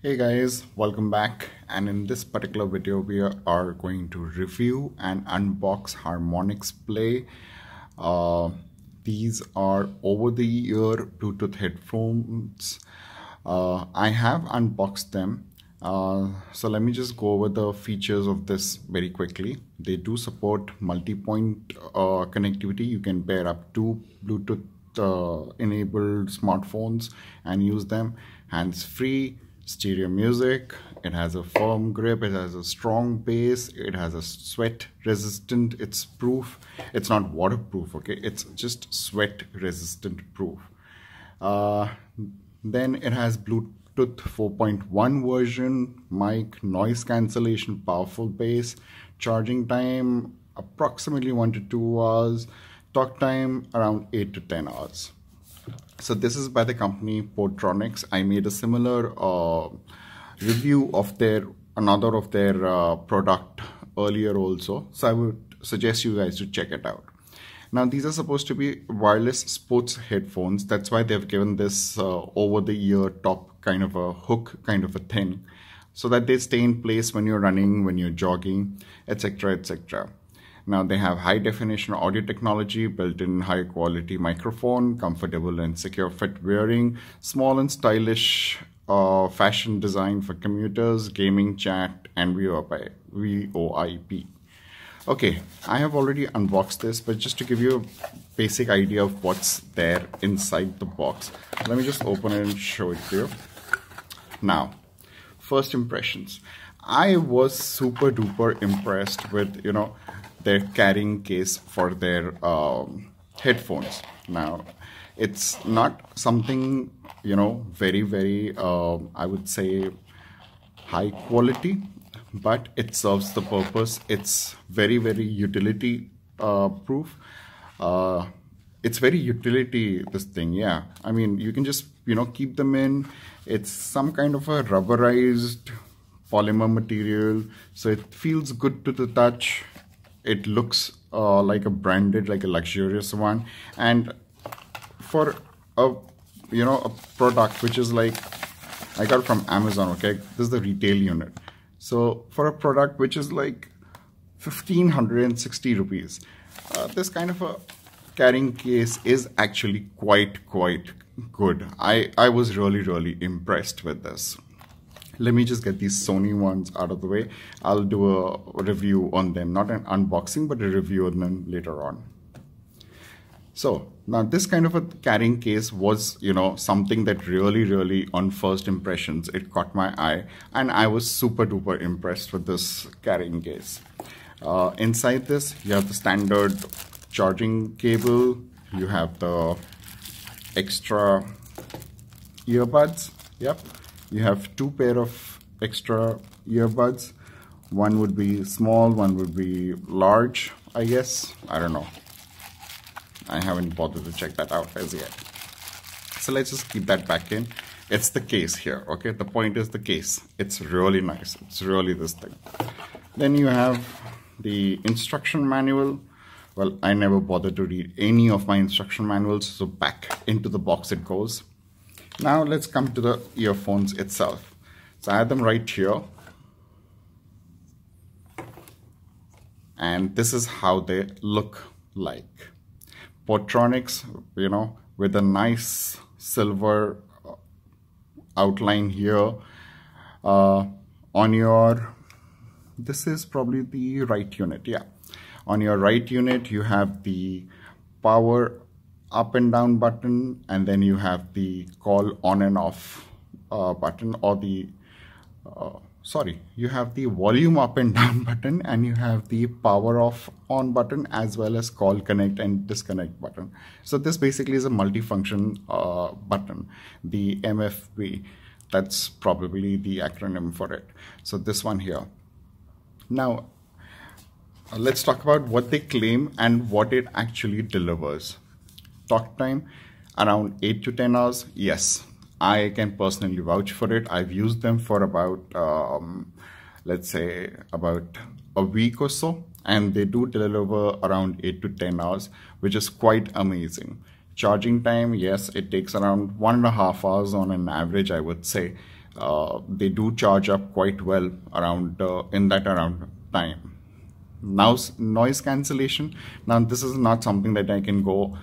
Hey guys, welcome back, and in this particular video we are going to review and unbox Harmonix Play. These are over-the-ear Bluetooth headphones. I have unboxed them, so let me just go over the features of this very quickly. They do support multi-point connectivity. You can pair up two Bluetooth enabled smartphones and use them hands-free. Stereo music, it has a firm grip, it has a strong bass, it has a sweat resistant, it's not waterproof, okay, it's just sweat resistant proof. Then it has Bluetooth 4.1 version, mic, noise cancellation, powerful bass, charging time approximately 1 to 2 hours, talk time around 8 to 10 hours. So this is by the company Portronics. I made a similar review of another of their product earlier also. So I would suggest you guys to check it out. Now these are supposed to be wireless sports headphones. That's why they've given this over-the-ear top kind of a hook kind of a thing, so that they stay in place when you're running, when you're jogging, etc., etc. Now they have high definition audio technology, built-in high quality microphone, comfortable and secure fit wearing, small and stylish fashion design for commuters, gaming, chat, and VoIP. Okay, I have already unboxed this, but just to give you a basic idea of what's there inside the box, let me just open it and show it to you. Now, first impressions. I was super duper impressed with, their carrying case for their headphones. Now, it's not something, very, I would say, high quality, but it serves the purpose. It's very, very utility proof. It's very utility, this thing, yeah. I mean, you can just, keep them in. It's some kind of a rubberized polymer material, so it feels good to the touch. It looks like a branded, like a luxurious one. And for a product which is like, I got it from Amazon, okay, this is the retail unit. So for a product which is like 1,560 rupees, this kind of a carrying case is actually quite good. I was really impressed with this. Let me just get these Sony ones out of the way. I'll do a review on them, not an unboxing, but a review on them later on. So now this kind of a carrying case was, something that really on first impressions, it caught my eye, and I was super duper impressed with this carrying case. Inside this, you have the standard charging cable, you have the extra earbuds, yep. You have two pair of extra earbuds. One would be small, one would be large, I guess. I don't know. I haven't bothered to check that out as yet. So let's just keep that back in. It's the case here, okay? The point is the case. It's really nice. It's really this thing. Then you have the instruction manual. Well, I never bothered to read any of my instruction manuals, so back into the box it goes. Now let's come to the earphones itself. So I have them right here. And this is how they look like. Portronics, with a nice silver outline here. This is probably the right unit, yeah. On your right unit, you have the power up and down button, and then you have the call on and off button, or you have the volume up and down button, and you have the power off on button, as well as call connect and disconnect button. So this basically is a multifunction button, the MFB. That's probably the acronym for it. So this one here. Now let's talk about what they claim and what it actually delivers. Talk time around 8 to 10 hours. Yes, I can personally vouch for it. I've used them for about let's say about a week or so, and they do deliver around 8 to 10 hours, which is quite amazing. Charging time, yes, it takes around 1.5 hours on an average, I would say. they do charge up quite well around around time. Now, noise cancellation. Now, this is not something that I can go,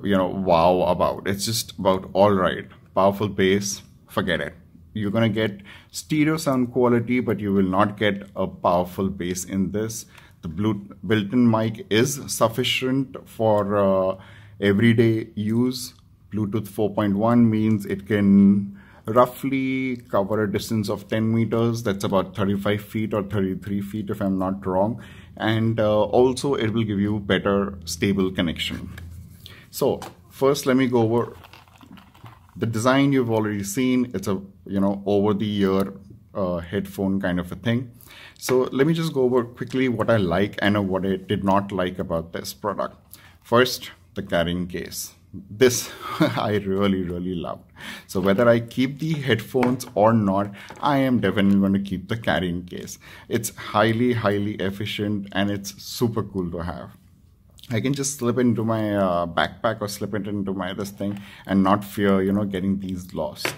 wow about. It's just about all right. Powerful bass, forget it. You're gonna get stereo sound quality, but you will not get a powerful bass in this. The built-in mic is sufficient for everyday use. Bluetooth 4.1 means it can roughly cover a distance of 10 meters. That's about 35 feet or 33 feet if I'm not wrong. And also it will give you better stable connection. So first let me go over the design. You've already seen. It's a over the ear headphone kind of a thing. So let me just go over quickly what I like and what I did not like about this product. First, the carrying case. This I really loved. So whether I keep the headphones or not, I am definitely going to keep the carrying case. It's highly efficient and it's super cool to have. I can just slip into my backpack or slip it into my this thing and not fear getting these lost.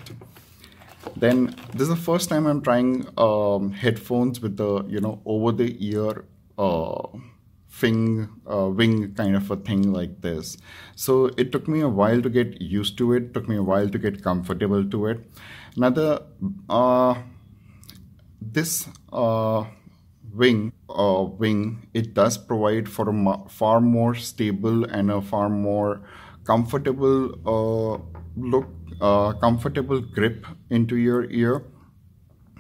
Then this is the first time I'm trying headphones with the over the ear wing kind of a thing like this. So it took me a while to get used to it, took me a while to get comfortable to it. Another this wing, it does provide for a far more stable and a far more comfortable comfortable grip into your ear.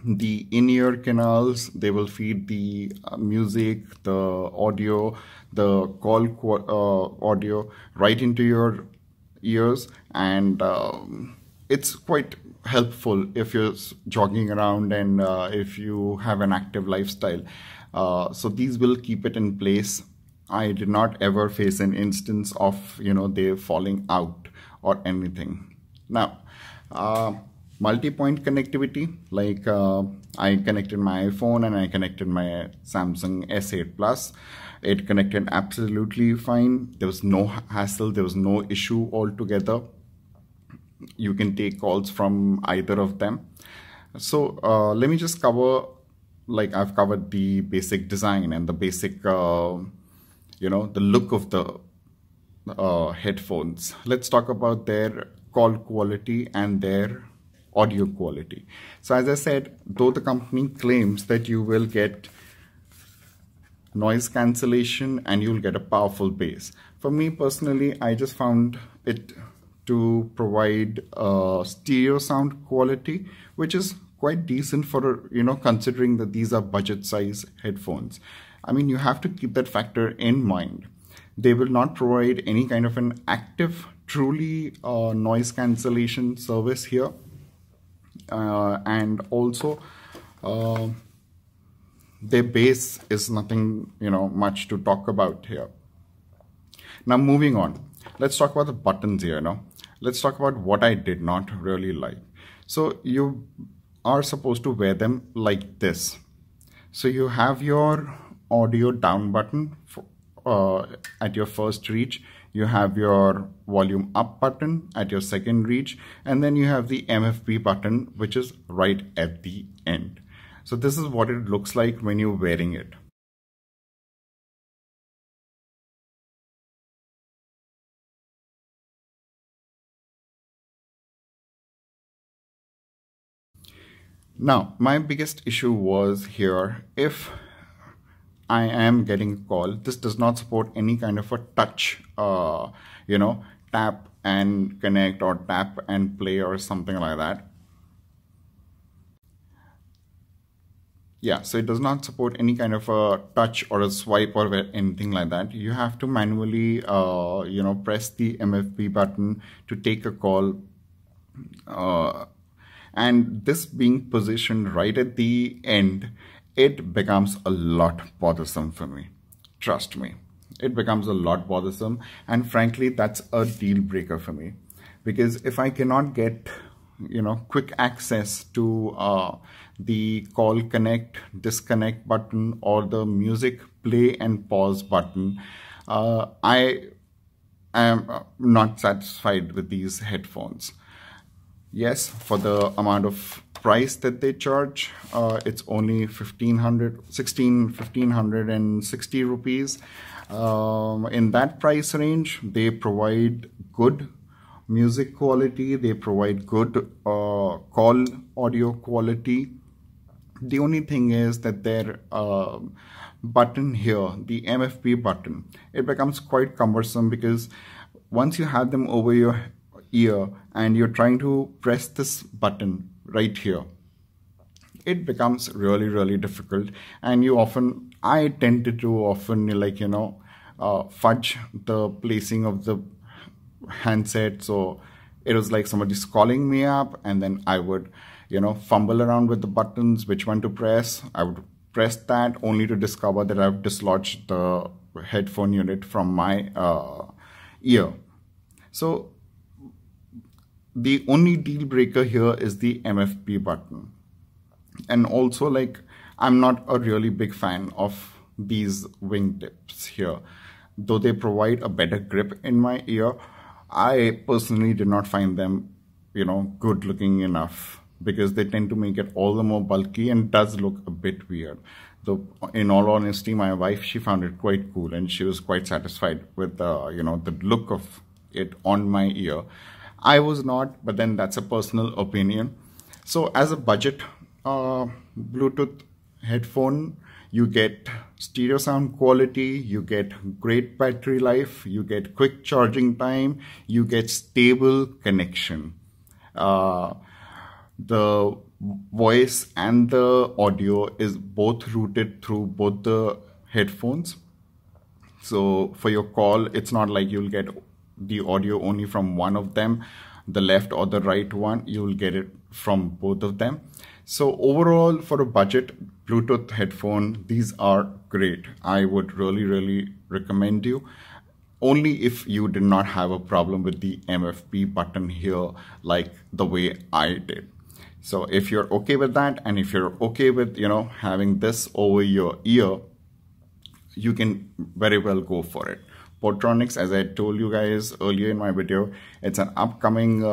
The in-ear canals, they will feed the music, the audio, the call audio right into your ears, and it's quite helpful if you're jogging around and if you have an active lifestyle. So these will keep it in place. I did not ever face an instance of they falling out or anything. Now, multi-point connectivity, like I connected my iPhone and I connected my Samsung S8 Plus. It connected absolutely fine. There was no hassle, there was no issue altogether. You can take calls from either of them. So let me just cover, like I've covered the basic design and the basic, the look of the headphones. Let's talk about their call quality and their audio quality. So as I said, though the company claims that you will get noise cancellation and you'll get a powerful bass, for me personally, I just found it to provide stereo sound quality, which is quite decent for considering that these are budget size headphones. I mean, you have to keep that factor in mind. They will not provide any kind of an active truly noise cancellation service here, and also their bass is nothing much to talk about here. Now moving on, let's talk about the buttons here. Let's talk about what I did not really like. So you are supposed to wear them like this. So you have your audio down button at your first reach. You have your volume up button at your second reach, and then you have the MFB button, which is right at the end. So this is what it looks like when you're wearing it. Now, my biggest issue was here, if I am getting a call, this does not support any kind of a touch, tap and connect or tap and play or something like that. Yeah, so it does not support any kind of a touch or a swipe or anything like that. You have to manually, press the MFB button to take a call. And this being positioned right at the end, it becomes a lot bothersome for me. Trust me, it becomes a lot bothersome. And frankly, that's a deal breaker for me. Because if I cannot get, quick access to the call connect, disconnect button or the music play and pause button, I am not satisfied with these headphones. Yes, for the amount of price that they charge, it's only 1560 rupees. In that price range, they provide good music quality, they provide good call audio quality. The only thing is that their button here, the MFP button, it becomes quite cumbersome, because once you have them over your ear and you're trying to press this button right here, it becomes really difficult. And I tended to often fudge the placing of the handset, so it was like somebody's calling me up, and then I would fumble around with the buttons, which one to press. I would press that only to discover that I've dislodged the headphone unit from my ear. So the only deal breaker here is the MFP button. And also, I'm not a really big fan of these wingtips here. Though they provide a better grip in my ear, I personally did not find them, good looking enough, because they tend to make it all the more bulky and does look a bit weird. Though, in all honesty, my wife, she found it quite cool and she was quite satisfied with the look of it on my ear. I was not, but then that's a personal opinion. So as a budget Bluetooth headphone, you get stereo sound quality, you get great battery life, you get quick charging time, you get stable connection. The voice and the audio is both routed through both the headphones. So for your call, it's not like you'll get the audio only from one of them, the left or the right one. You'll get it from both of them. So overall, for a budget Bluetooth headphone, these are great. I would really recommend you, only if you did not have a problem with the MFP button here like the way I did. So if you're okay with that, and if you're okay with having this over your ear, you can very well go for it. Portronics, as I told you guys earlier in my video, it's an upcoming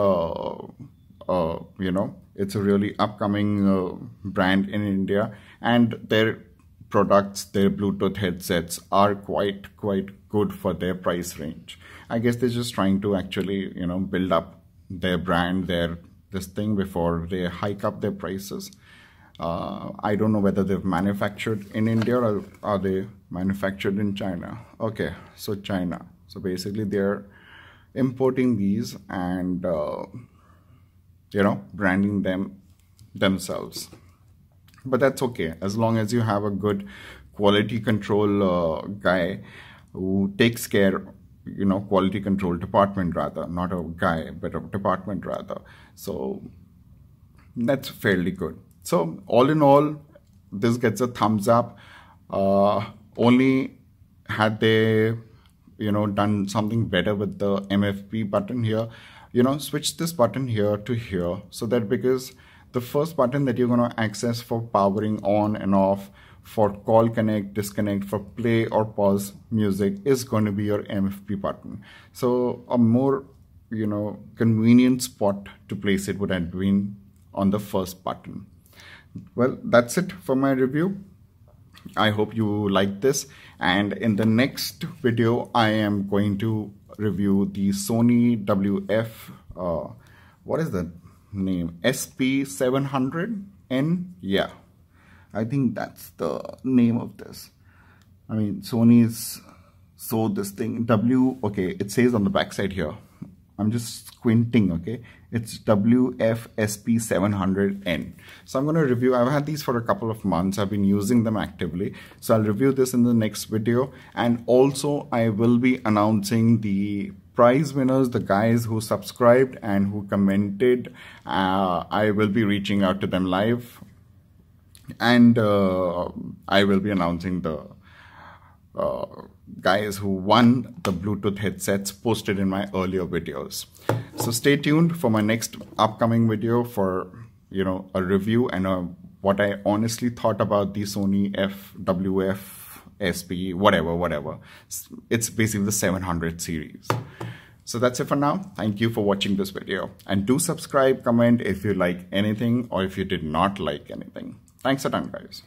it's a really upcoming brand in India, and their products, their Bluetooth headsets are quite good for their price range. I guess they're just trying to actually build up their brand, this thing, before they hike up their prices. I don't know whether they've manufactured in India or are they manufactured in China. Okay, so China. So basically they're importing these and branding them themselves. But that's okay, as long as you have a good quality control guy who takes care, quality control department rather, not a guy, but a department rather. So that's fairly good. So all in all, this gets a thumbs up. Only had they, done something better with the MFP button here, switch this button here to here, so that, because the first button that you're going to access for powering on and off, for call connect, disconnect, for play or pause music, is going to be your MFP button. So a more, convenient spot to place it would have been on the first button. Well, that's it for my review. I hope you like this, and in the next video I am going to review the Sony WF what is the name, SP700N. Yeah, I think that's the name of this. I mean, Sony's sold this thing okay, it says on the back side here, I'm just squinting, okay, it's WF-SP700N. So I'm going to review, I've had these for a couple of months, I've been using them actively, so I'll review this in the next video. And also I will be announcing the prize winners, the guys who subscribed and who commented. I will be reaching out to them live, and I will be announcing the guys who won the Bluetooth headsets posted in my earlier videos. So stay tuned for my next upcoming video for a review and what I honestly thought about the Sony WF SP whatever. It's basically the 700 series. So that's it for now. Thank you for watching this video. And do subscribe, comment if you like anything or if you did not like anything. Thanks a ton, guys.